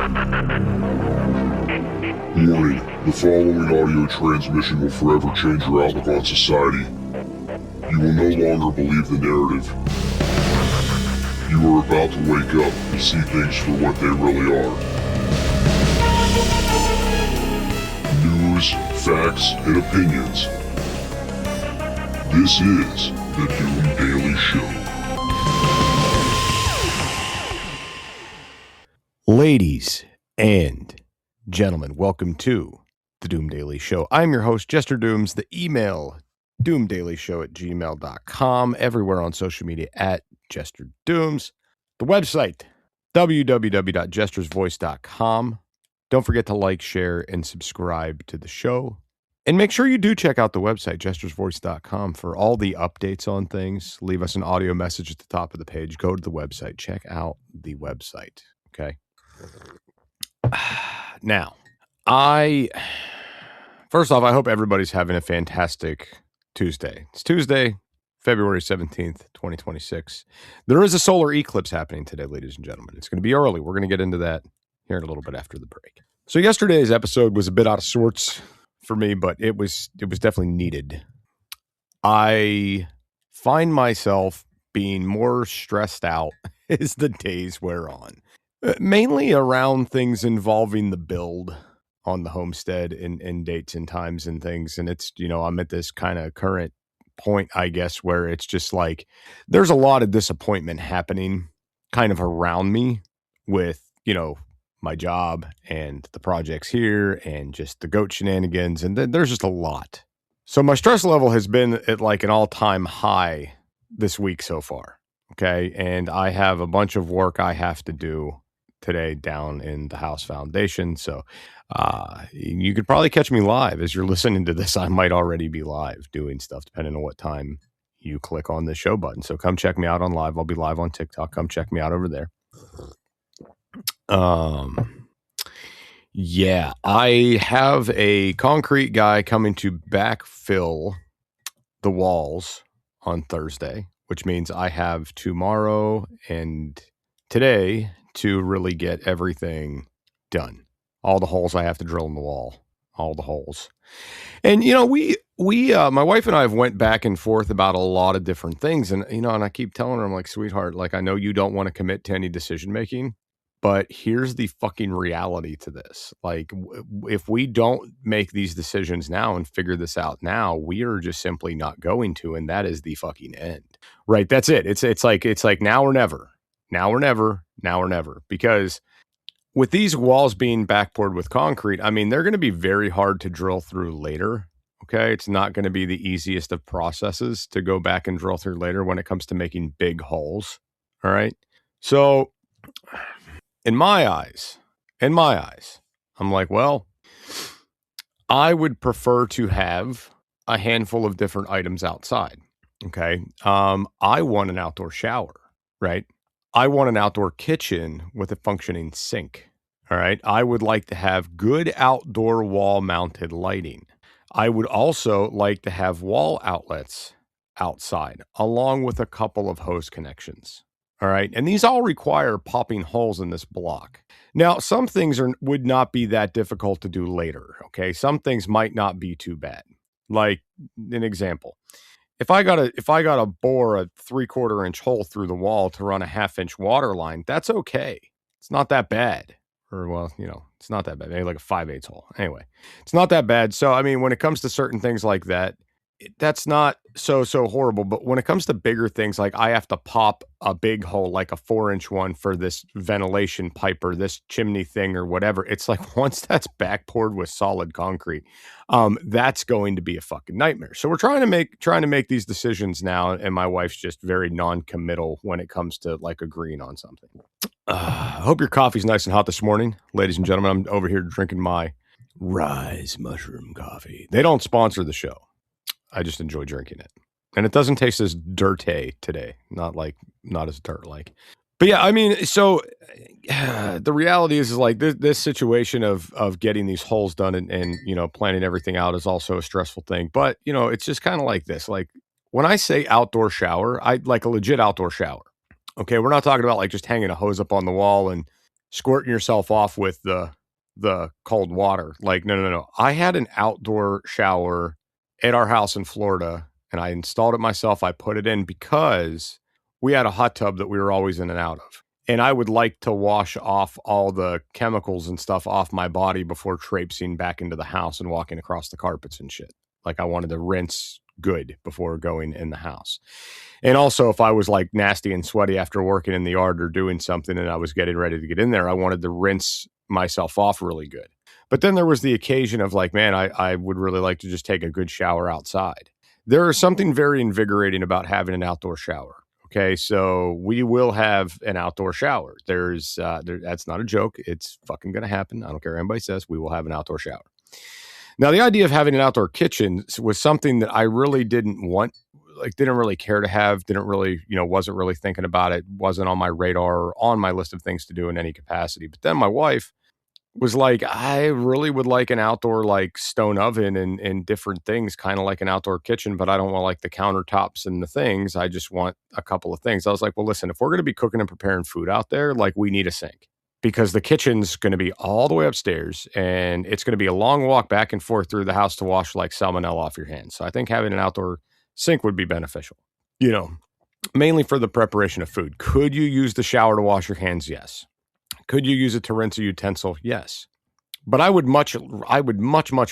Warning, the following audio transmission will forever change your outlook on society. You will no longer believe the narrative. You are about to wake up and see things for what they really are. News, facts, and opinions. This is the Doom Daily Show. Ladies and gentlemen, welcome to the Doom Daily Show. I'm your host, Jester Dooms. The email, doomdailyshow@gmail.com. Everywhere on social media at Jester Dooms. The website, www.jestersvoice.com. Don't forget to like, share, and subscribe to the show. And make sure you do check out the website, jestersvoice.com, for all the updates on things. Leave us an audio message at the top of the page. Go to the website. Check out the website. Okay. Now, first off, I hope everybody's having a fantastic Tuesday. It's Tuesday, February 17th, 2026. There is a solar eclipse happening today, ladies and gentlemen. It's going to be early. We're going to get into that here in a little bit after the break. So yesterday's episode was a bit out of sorts for me, but it was definitely needed. I find myself being more stressed out as the days wear on. Mainly around things involving the build on the homestead and dates and times and things. And it's, I'm at this kind of current point, I guess, where it's just like, there's a lot of disappointment happening kind of around me with, my job and the projects here and just the goat shenanigans. And then there's just a lot. So my stress level has been at like an all-time high this week so far. Okay. And I have a bunch of work I have to do today down in the house foundation. So you could probably catch me live as you're listening to this. I might already be live doing stuff depending on what time you click on the show button. So come check me out on live. I'll be live on TikTok. Come check me out over there. Yeah, I have a concrete guy coming to backfill the walls on Thursday, which means I have tomorrow and today to really get everything done. All the holes I have to drill in the wall, all the holes. And, we my wife and I have went back and forth about a lot of different things. And, and I keep telling her, I'm like, sweetheart, like, I know you don't want to commit to any decision making, but here's the fucking reality to this. Like, if we don't make these decisions now and figure this out now, we are just simply not going to. And that is the fucking end, right? That's it. It's like now or never. Now or never, now or never. Because with these walls being backpoured with concrete, I mean, they're going to be very hard to drill through later. Okay. It's not going to be the easiest of processes to go back and drill through later when it comes to making big holes. All right. So in my eyes, I'm like, well, I would prefer to have a handful of different items outside. Okay. I want an outdoor shower, right? I want an outdoor kitchen with a functioning sink. All right. I would like to have good outdoor wall mounted lighting. I would also like to have wall outlets outside, along with a couple of hose connections. All right. And these all require popping holes in this block. Now, some things would not be that difficult to do later. Okay. Some things might not be too bad. Like an example. If I gotta bore a 3/4 inch hole through the wall to run a 1/2 inch water line, that's okay. It's not that bad. Or, well, it's not that bad. Maybe like a 5/8 hole. Anyway, it's not that bad. So, I mean, when it comes to certain things like that, that's not so horrible. But when it comes to bigger things, like I have to pop a big hole, like a 4-inch one for this ventilation pipe or this chimney thing or whatever. It's like once that's backpoured with solid concrete, that's going to be a fucking nightmare. So we're trying to make these decisions now. And my wife's just very non-committal when it comes to like agreeing on something. I hope your coffee's nice and hot this morning, ladies and gentlemen. I'm over here drinking my Rise Mushroom coffee. They don't sponsor the show. I just enjoy drinking it. And it doesn't taste as dirty today. Not as dirt-like. But yeah, I mean, so the reality is like this situation of getting these holes done and planning everything out is also a stressful thing. But, it's just kind of like this. Like when I say outdoor shower, I like a legit outdoor shower. Okay, we're not talking about like just hanging a hose up on the wall and squirting yourself off with the cold water. Like, no. I had an outdoor shower at our house in Florida, and I installed it myself. I put it in because we had a hot tub that we were always in and out of. And I would like to wash off all the chemicals and stuff off my body before traipsing back into the house and walking across the carpets and shit. Like, I wanted to rinse good before going in the house. And also, if I was like nasty and sweaty after working in the yard or doing something and I was getting ready to get in there, I wanted to rinse myself off really good. But then there was the occasion of like, man, I would really like to just take a good shower outside. There is something very invigorating about having an outdoor shower. Okay, so we will have an outdoor shower. That's not a joke. It's fucking going to happen. I don't care what anybody says. We will have an outdoor shower. Now, the idea of having an outdoor kitchen was something that I really didn't want, like didn't really care to have, didn't really, wasn't really thinking about it, wasn't on my radar or on my list of things to do in any capacity. But then my wife was like, I really would like an outdoor like stone oven and different things, kind of like an outdoor kitchen, but I don't want like the countertops and the things. I just want a couple of things. I was like, well, listen, if we're going to be cooking and preparing food out there, like we need a sink because the kitchen's going to be all the way upstairs and it's going to be a long walk back and forth through the house to wash like salmonella off your hands. So I think having an outdoor sink would be beneficial, mainly for the preparation of food. Could you use the shower to wash your hands? Yes. Could you use it to rinse a utensil? Yes. But I would much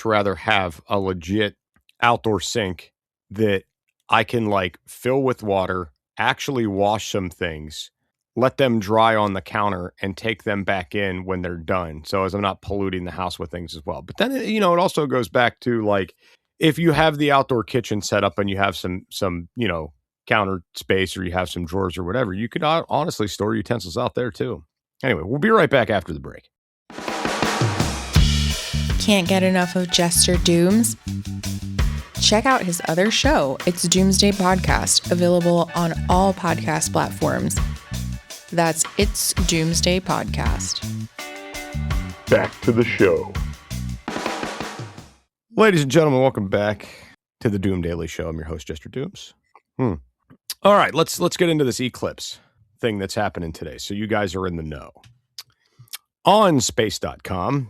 rather have a legit outdoor sink that I can like fill with water, actually wash some things, let them dry on the counter and take them back in when they're done. So as I'm not polluting the house with things as well. But then, it also goes back to like, if you have the outdoor kitchen set up and you have some, counter space or you have some drawers or whatever, you could honestly store utensils out there too. Anyway, we'll be right back after the break. Can't get enough of Jester Dooms? Check out his other show, It's Doomsday Podcast, available on all podcast platforms. That's It's Doomsday Podcast. Back to the show. Ladies and gentlemen, welcome back to the Doom Daily Show. I'm your host, Jester Dooms. All right, let's get into this eclipse thing that's happening today. So you guys are in the know. On space.com,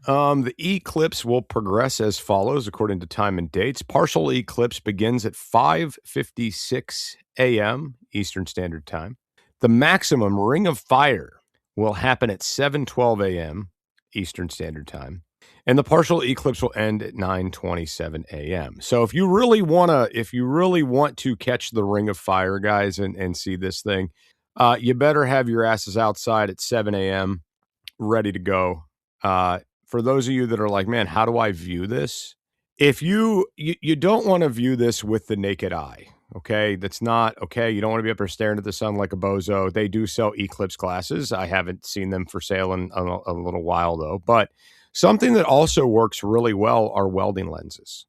the eclipse will progress as follows according to time and dates. Partial eclipse begins at 5:56 a.m. Eastern Standard Time. The maximum ring of fire will happen at 7:12 a.m. Eastern Standard Time. And the partial eclipse will end at 9:27 a.m. So if you really want to catch the ring of fire, guys, and see this thing, you better have your asses outside at 7 a.m. ready to go. For those of you that are like, man, how do I view this? If you don't want to view this with the naked eye, okay? That's not okay. You don't want to be up there staring at the sun like a bozo. They do sell eclipse glasses. I haven't seen them for sale in a little while though. But something that also works really well are welding lenses.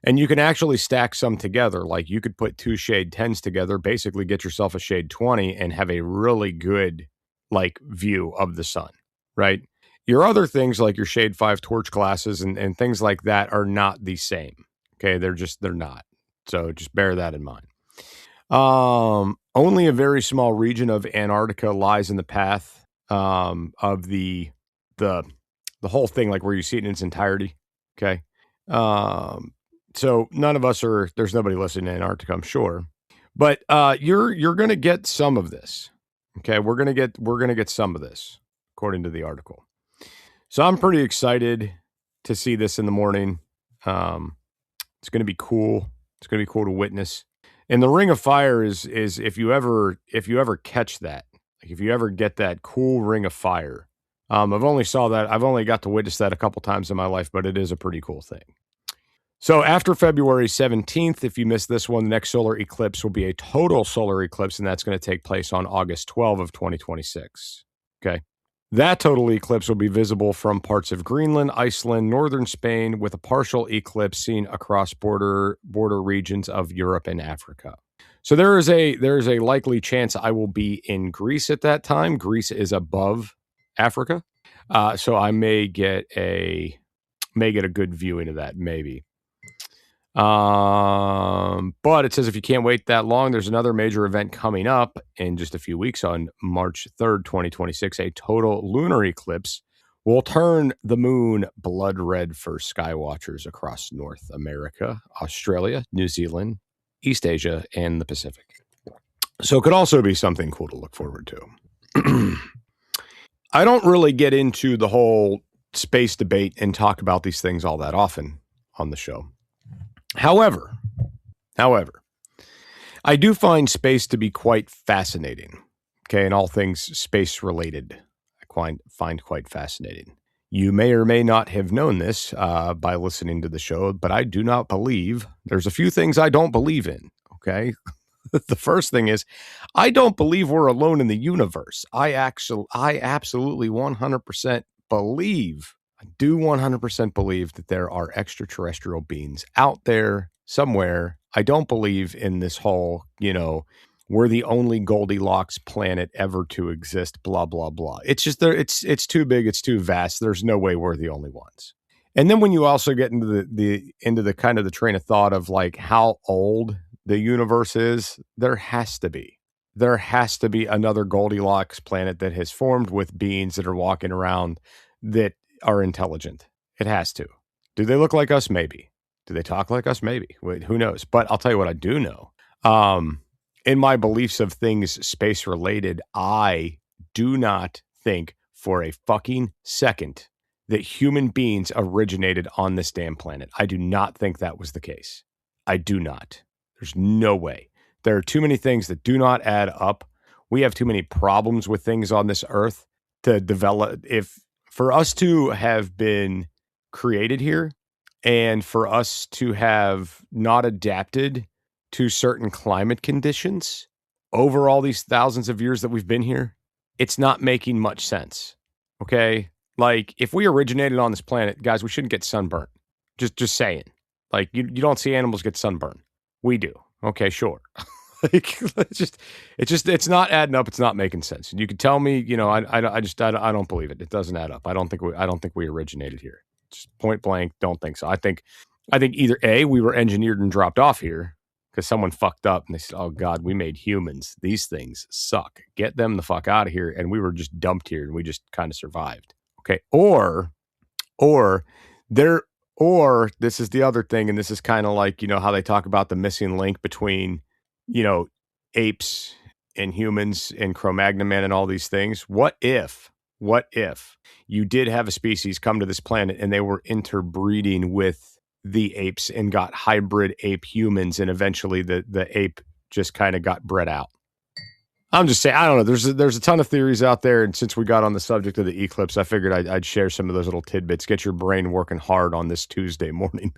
And you can actually stack some together. Like you could put two shade 10s together, basically get yourself a shade 20 and have a really good like view of the sun, right? Your other things like your shade 5 torch glasses and things like that are not the same. Okay. They're not. So just bear that in mind. Only a very small region of Antarctica lies in the path of the whole thing, like where you see it in its entirety. Okay. So none of us there's nobody listening to Antarctica, I'm sure, but, you're going to get some of this. Okay. We're going to get some of this according to the article. So I'm pretty excited to see this in the morning. It's going to be cool. It's going to be cool to witness. And the ring of fire is if you ever catch that, like if you ever get that cool ring of fire, I've only got to witness that a couple times in my life, but it is a pretty cool thing. So after February 17th, if you missed this one, the next solar eclipse will be a total solar eclipse, and that's going to take place on August 12 of 2026. Okay. That total eclipse will be visible from parts of Greenland, Iceland, northern Spain, with a partial eclipse seen across border regions of Europe and Africa. So there is a likely chance I will be in Greece at that time. Greece is above Africa. So I may get a good viewing of that, maybe. But it says if you can't wait that long, there's another major event coming up in just a few weeks on March 3rd, 2026. A total lunar eclipse will turn the moon blood red for sky watchers across North America, Australia, New Zealand, East Asia, and the Pacific. So it could also be something cool to look forward to. I don't really get into the whole space debate and talk about these things all that often on the show. However, I do find space to be quite fascinating. Okay, and all things space related, I find quite fascinating. You may or may not have known this by listening to the show, but I do not believe, there's a few things I don't believe in, okay? The first thing is, I don't believe we're alone in the universe. I absolutely 100% believe, I do 100% believe that there are extraterrestrial beings out there somewhere. I don't believe in this whole, we're the only Goldilocks planet ever to exist, blah, blah, blah. It's just it's too big, it's too vast. There's no way we're the only ones. And then when you also get into the kind of the train of thought of like how old the universe is, there has to be another Goldilocks planet that has formed with beings that are walking around that are intelligent. It has to. Do they look like us? Maybe. Do they talk like us? Maybe. Wait, who knows? But I'll tell you what I do know. In my beliefs of things space related, I do not think for a fucking second that human beings originated on this damn planet. I do not think that was the case. I do not. There's no way. There are too many things that do not add up. We have too many problems with things on this earth to develop. If for us to have been created here and for us to have not adapted to certain climate conditions over all these thousands of years that we've been here, it's not making much sense. Okay? Like, if we originated on this planet, guys, we shouldn't get sunburned. Just saying. Like, you don't see animals get sunburned. We do. Okay, sure. Like, it's not adding up. It's not making sense. And you could tell me, I don't believe it. It doesn't add up. I don't think we originated here. Just point blank, don't think so. I think either A, we were engineered and dropped off here because someone fucked up and they said, oh God, we made humans. These things suck. Get them the fuck out of here. And we were just dumped here and we just kind of survived. Okay. Or this is the other thing, and this is kind of like, how they talk about the missing link between, apes and humans and Cro-Magnon man and all these things. What if you did have a species come to this planet and they were interbreeding with the apes and got hybrid ape humans, and eventually the ape just kind of got bred out? I'm just saying, I don't know. There's a ton of theories out there, and since we got on the subject of the eclipse, I figured I'd share some of those little tidbits. Get your brain working hard on this Tuesday morning.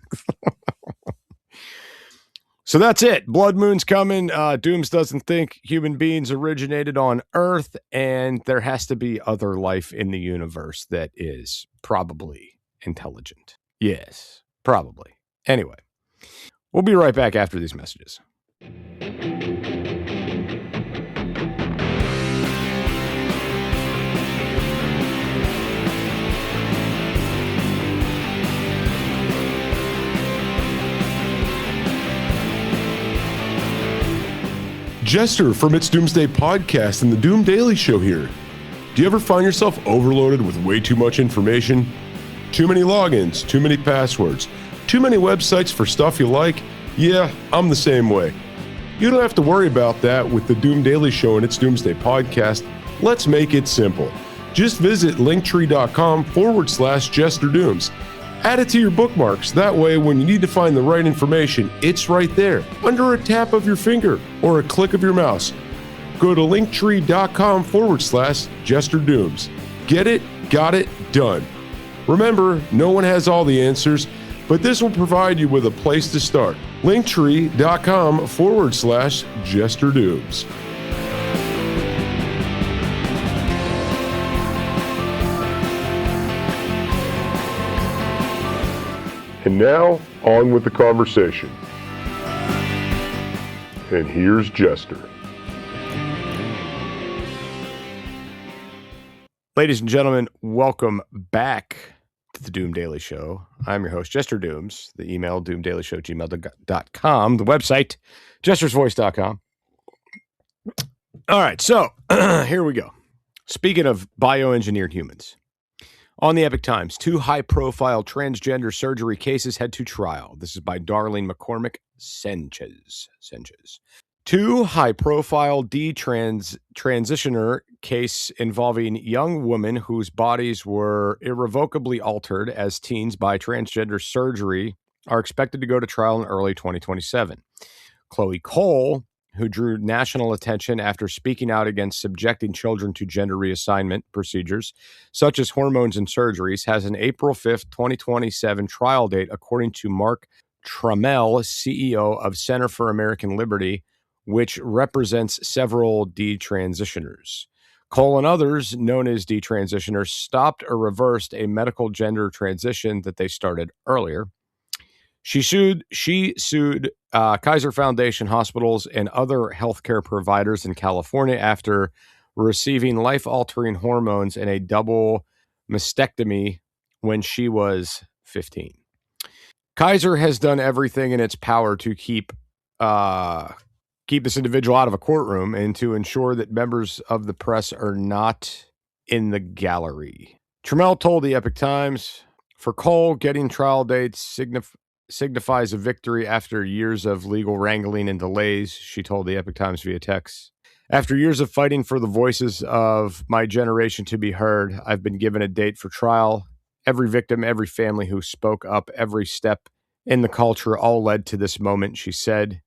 So that's it. Blood moon's coming. Dooms doesn't think human beings originated on Earth, and there has to be other life in the universe that is probably intelligent. Yes, probably. Anyway, we'll be right back after these messages. Jester from It's Doomsday Podcast and the Doom Daily Show here. Do you ever find yourself overloaded with way too much information? Too many logins, too many passwords, too many websites for stuff you like? Yeah, I'm the same way. You don't have to worry about that with the Doom Daily Show and It's Doomsday Podcast. Let's make it simple. Just visit linktree.com/JesterDooms. Add it to your bookmarks. That way, when you need to find the right information, it's right there, under a tap of your finger or a click of your mouse. Go to linktree.com/JesterDooms. Get it, got it, done. Remember, no one has all the answers, but this will provide you with a place to start. linktree.com/JesterDooms. And now, on with the conversation. And here's Jester. Ladies and gentlemen, welcome back to the Doom Daily Show. I'm your host, Jester Dooms. The email, doomdailyshow@gmail.com. The website, jestersvoice.com. All right, so here we go. Speaking of bioengineered humans, on the Epic Times, 2 high-profile transgender surgery cases head to trial. This is by Darlene McCormick Sanchez. 2 high-profile transitioner case involving young women whose bodies were irrevocably altered as teens by transgender surgery are expected to go to trial in early 2027. Chloe Cole, who drew national attention after speaking out against subjecting children to gender reassignment procedures, such as hormones and surgeries, has an April 5th, 2027 trial date, according to Mark Trammell, CEO of Center for American Liberty, which represents several detransitioners. Cole and others, known as detransitioners, stopped or reversed a medical gender transition that they started earlier. She sued Kaiser Foundation hospitals and other healthcare providers in California after receiving life-altering hormones and a double mastectomy when she was 15. Kaiser has done everything in its power to keep this individual out of a courtroom and to ensure that members of the press are not in the gallery. Trammell told the Epic Times, for Cole, getting trial dates signifies a victory after years of legal wrangling and delays, she told the Epic Times via text. After years of fighting for the voices of my generation to be heard, I've been given a date for trial. Every victim, every family who spoke up, every step in the culture all led to this moment, she said.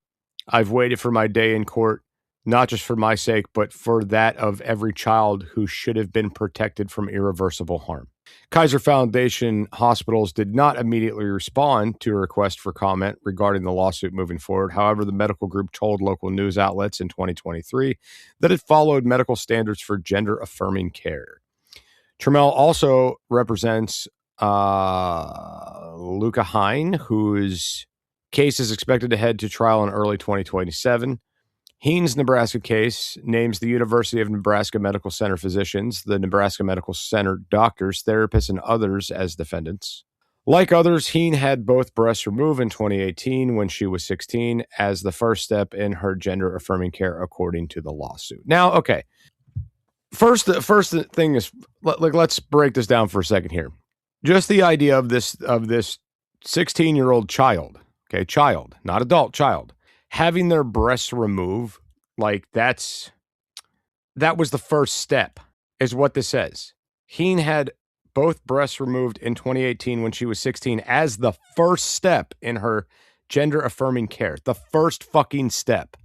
I've waited for my day in court, not just for my sake, but for that of every child who should have been protected from irreversible harm. Kaiser Foundation hospitals did not immediately respond to a request for comment regarding the lawsuit moving forward. However, the medical group told local news outlets in 2023 that it followed medical standards for gender-affirming care. Trammell also represents Luca Hine, whose case is expected to head to trial in early 2027. Heen's Nebraska case names the University of Nebraska Medical Center physicians, the Nebraska Medical Center doctors, therapists, and others as defendants. Like others, Heen had both breasts removed in 2018 when she was 16 as the first step in her gender-affirming care, according to the lawsuit. Now, okay, first thing is, let's break this down for a second here. Just the idea of this 16-year-old child, okay, child, not adult, child, having their breasts removed, like that was the first step, is what this says. Heen had both breasts removed in 2018 when she was 16 as the first step in her gender-affirming care. The first fucking step.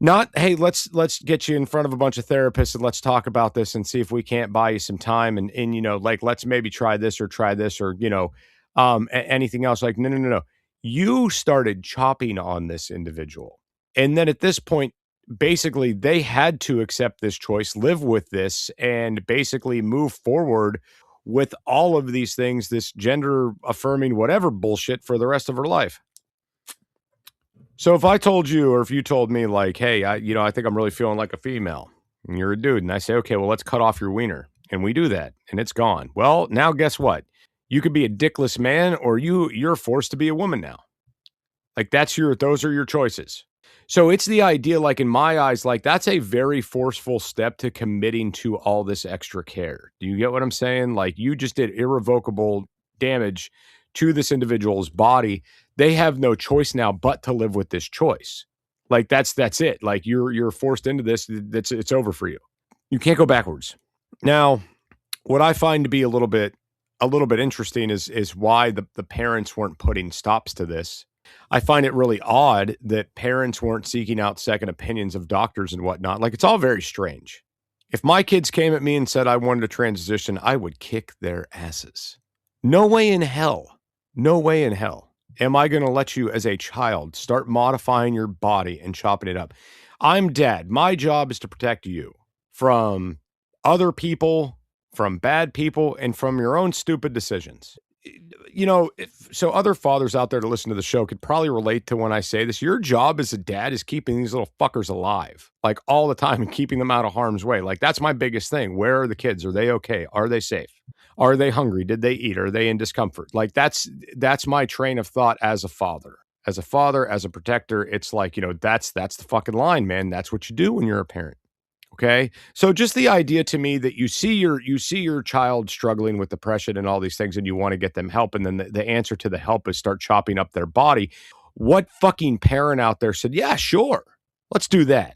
Not, hey, let's get you in front of a bunch of therapists and let's talk about this and see if we can't buy you some time and you know, like, let's maybe try this or you know, anything else. Like, no. You started chopping on this individual. And then at this point, basically, they had to accept this choice, live with this, and basically move forward with all of these things, this gender affirming whatever bullshit for the rest of her life. So if I told you, or if you told me like, hey, I think I'm really feeling like a female, and you're a dude, and I say, okay, well, let's cut off your wiener. And we do that, and it's gone. Well, now guess what? You could be a dickless man, or you're forced to be a woman now. Like those are your choices. So it's the idea, like in my eyes, like that's a very forceful step to committing to all this extra care. Do you get what I'm saying? Like you just did irrevocable damage to this individual's body. They have no choice now but to live with this choice. Like that's it. Like you're forced into this. It's over for you. You can't go backwards. Now, what I find to be a little bit interesting is why the parents weren't putting stops to this. I find it really odd that parents weren't seeking out second opinions of doctors and whatnot. Like, it's all very strange. If my kids came at me and said I wanted to transition, I would kick their asses. No way in hell. No way in hell am I going to let you, as a child, start modifying your body and chopping it up. I'm dad. My job is to protect you from other people, from bad people, and from your own stupid decisions. You know, so other fathers out there to listen to the show could probably relate to when I say this. Your job as a dad is keeping these little fuckers alive, like all the time, and keeping them out of harm's way. Like, that's my biggest thing. Where are the kids? Are they okay? Are they safe? Are they hungry? Did they eat? Are they in discomfort? Like that's my train of thought as a father. As a father, as a protector, it's like, that's the fucking line, man. That's what you do when you're a parent. Okay. So just the idea to me that you see your child struggling with depression and all these things and you want to get them help. And then the answer to the help is start chopping up their body. What fucking parent out there said, yeah, sure, let's do that?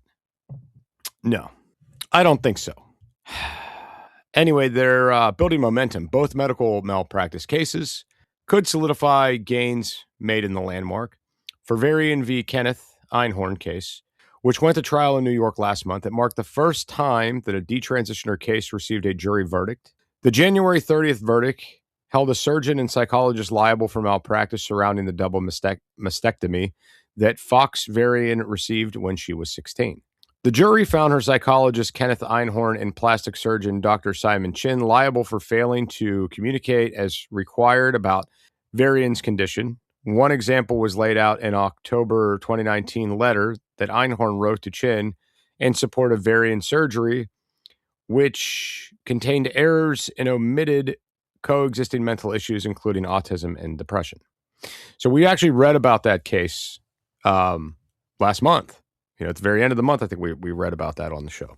No, I don't think so. Anyway, they're building momentum. Both medical malpractice cases could solidify gains made in the landmark. For Varian v. Kenneth Einhorn case, which went to trial in New York last month, it marked the first time that a detransitioner case received a jury verdict. The January 30th verdict held a surgeon and psychologist liable for malpractice surrounding the double mastectomy that Fox Varian received when she was 16. The jury found her psychologist, Kenneth Einhorn, and plastic surgeon, Dr. Simon Chin, liable for failing to communicate as required about Varian's condition. One example was laid out in October 2019 letter that Einhorn wrote to Chin in support of Varian surgery, which contained errors and omitted coexisting mental issues, including autism and depression. So we actually read about that case last month. At the very end of the month, I think we read about that on the show.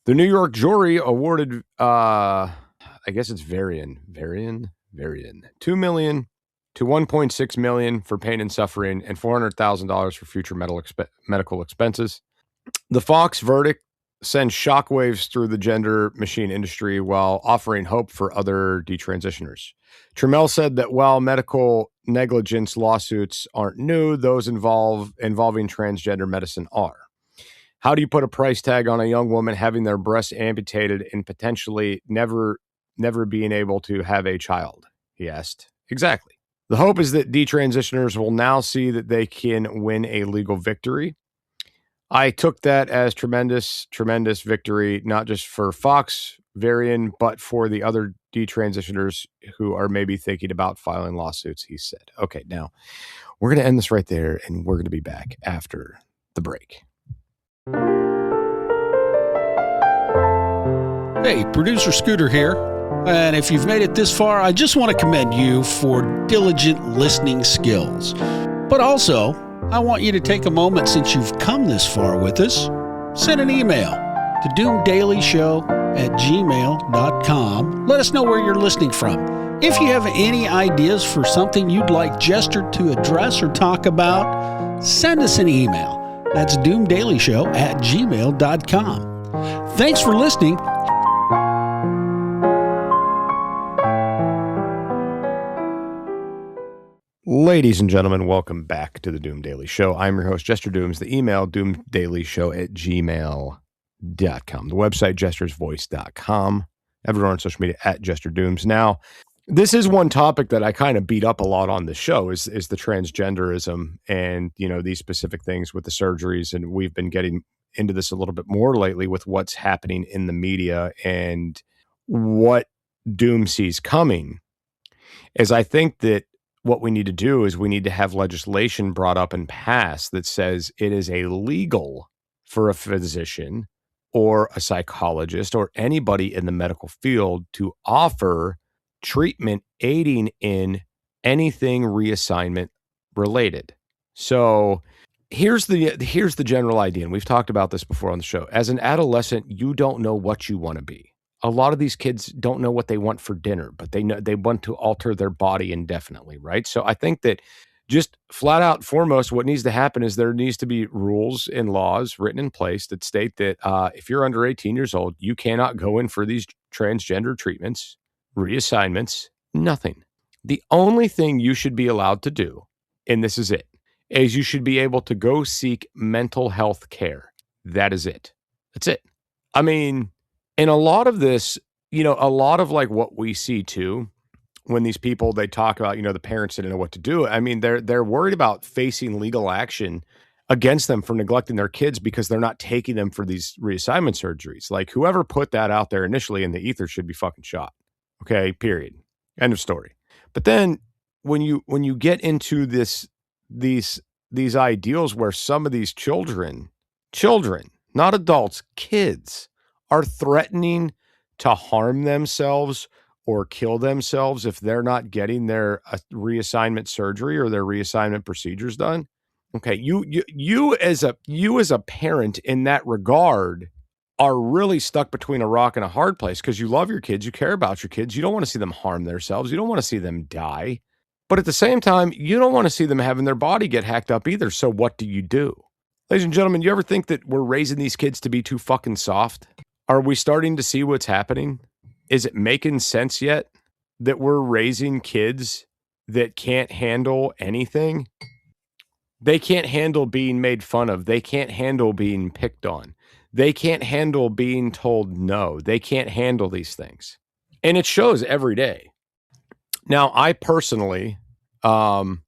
The New York jury awarded, I guess it's Varian, $2 million to $1.6 million for pain and suffering and $400,000 for future medical expenses. The Fox verdict sends shockwaves through the gender machine industry while offering hope for other detransitioners. Trammell said that while medical negligence lawsuits aren't new, those involving transgender medicine are. How do you put a price tag on a young woman having their breasts amputated and potentially never being able to have a child? He asked. Exactly. The hope is that detransitioners will now see that they can win a legal victory. I took that as tremendous victory, not just for Fox Varian, but for the other detransitioners who are maybe thinking about filing lawsuits, he said. Okay, now we're going to end this right there, and we're going to be back after the break. Hey, producer Scooter here. And if you've made it this far, I just want to commend you for diligent listening skills. But also, I want you to take a moment since you've come this far with us. Send an email to doomdailyshow@gmail.com. Let us know where you're listening from. If you have any ideas for something you'd like Jester to address or talk about, send us an email. That's doomdailyshow@gmail.com. Thanks for listening. Ladies and gentlemen, welcome back to the Doom Daily Show. I'm your host, Jester Dooms. The email, doomdailyshow@gmail.com. The website, jestersvoice.com. Everyone on social media, @JesterDooms. Now, this is one topic that I kind of beat up a lot on the show is the transgenderism and, these specific things with the surgeries. And we've been getting into this a little bit more lately with what's happening in the media and what Doom sees coming. Is I think that what we need to do is we need to have legislation brought up and passed that says it is illegal for a physician or a psychologist or anybody in the medical field to offer treatment aiding in anything reassignment related. So here's the general idea, and we've talked about this before on the show. As an adolescent, you don't know what you want to be. A lot of these kids don't know what they want for dinner, but they know they want to alter their body indefinitely, right? So I think that just flat out foremost, what needs to happen is there needs to be rules and laws written in place that state that if you're under 18 years old, you cannot go in for these transgender treatments, reassignments, nothing. The only thing you should be allowed to do, and this is it, is you should be able to go seek mental health care. That is it. That's it. I mean, and a lot of this, a lot of like what we see too, when these people, they talk about, the parents didn't know what to do. I mean, they're worried about facing legal action against them for neglecting their kids because they're not taking them for these reassignment surgeries. Like whoever put that out there initially in the ether should be fucking shot. Okay, period. End of story. But then when you get into these ideals where some of these children, not adults, kids, are threatening to harm themselves or kill themselves if they're not getting their reassignment surgery or their reassignment procedures done. Okay, you as a parent in that regard are really stuck between a rock and a hard place because you love your kids, you care about your kids, you don't want to see them harm themselves, you don't want to see them die. But at the same time, you don't want to see them having their body get hacked up either. So what do you do? Ladies and gentlemen, you ever think that we're raising these kids to be too fucking soft? Are we starting to see what's happening? Is it making sense yet that we're raising kids that can't handle anything? They can't handle being made fun of. They can't handle being picked on. They can't handle being told no. They can't handle these things. And it shows every day. Now, I personally, I'm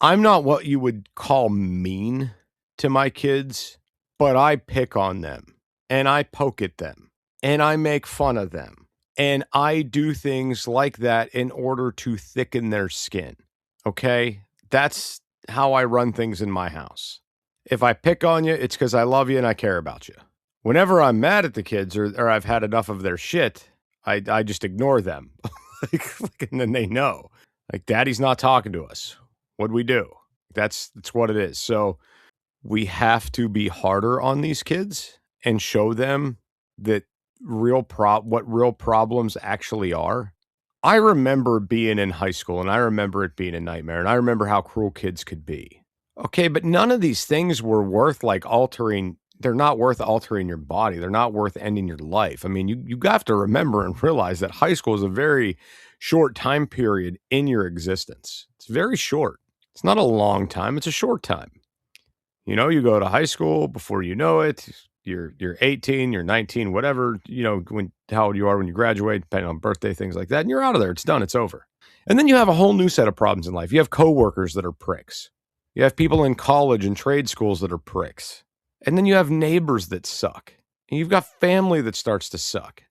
not what you would call mean to my kids, but I pick on them and I poke at them and I make fun of them. And I do things like that in order to thicken their skin. Okay? That's how I run things in my house. If I pick on you, it's because I love you and I care about you. Whenever I'm mad at the kids or I've had enough of their shit, I just ignore them. And then they know. Like, Daddy's not talking to us. What'd we do? That's what it is. So we have to be harder on these kids and show them that what real problems actually are. I remember being in high school and I remember it being a nightmare and I remember how cruel kids could be. Okay, but none of these things were worth they're not worth altering your body. They're not worth ending your life. I mean, you have to remember and realize that high school is a very short time period in your existence. It's very short. It's not a long time. It's a short time. You know, you go to high school, before you know it, you're 18, you're 19, whatever, how old you are when you graduate, depending on birthday, things like that, and you're out of there. It's done. It's over. And then you have a whole new set of problems in life. You have coworkers that are pricks. You have people in college and trade schools that are pricks. And then you have neighbors that suck. And you've got family that starts to suck.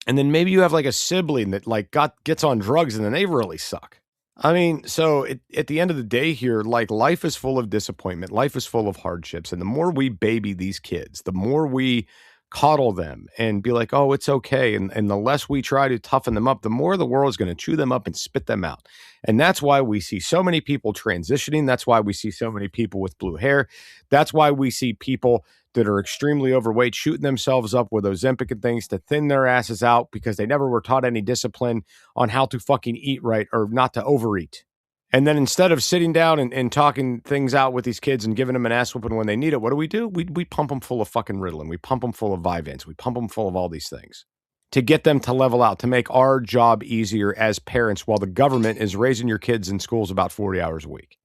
And then maybe you have like a sibling that gets on drugs and then they really suck. I mean, so at the end of the day here, like, life is full of disappointment. Life is full of hardships. And the more we baby these kids, the more we coddle them and be like, oh, it's okay. And the less we try to toughen them up, the more the world is going to chew them up and spit them out. And that's why we see so many people transitioning. That's why we see so many people with blue hair. That's why we see people that are extremely overweight shooting themselves up with Ozempic and things to thin their asses out because they never were taught any discipline on how to fucking eat right or not to overeat. And then instead of sitting down and talking things out with these kids and giving them an ass whooping when they need it, what do? We pump them full of fucking Ritalin. We pump them full of Vyvanse. We pump them full of all these things to get them to level out, to make our job easier as parents while the government is raising your kids in schools about 40 hours a week.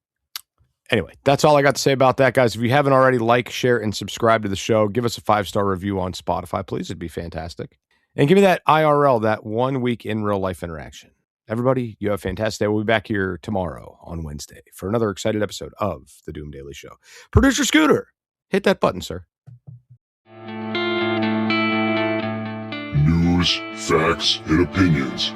Anyway, that's all I got to say about that, guys. If you haven't already, like, share, and subscribe to the show. Give us a 5-star review on Spotify, please. It'd be fantastic. And give me that IRL, that 1 week in real life interaction. Everybody, you have a fantastic day. We'll be back here tomorrow on Wednesday for another excited episode of The Doom Daily Show. Producer Scooter, hit that button, sir. News, facts, and opinions.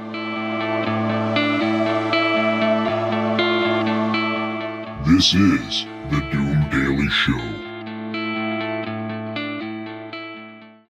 This is The Doom Daily Show.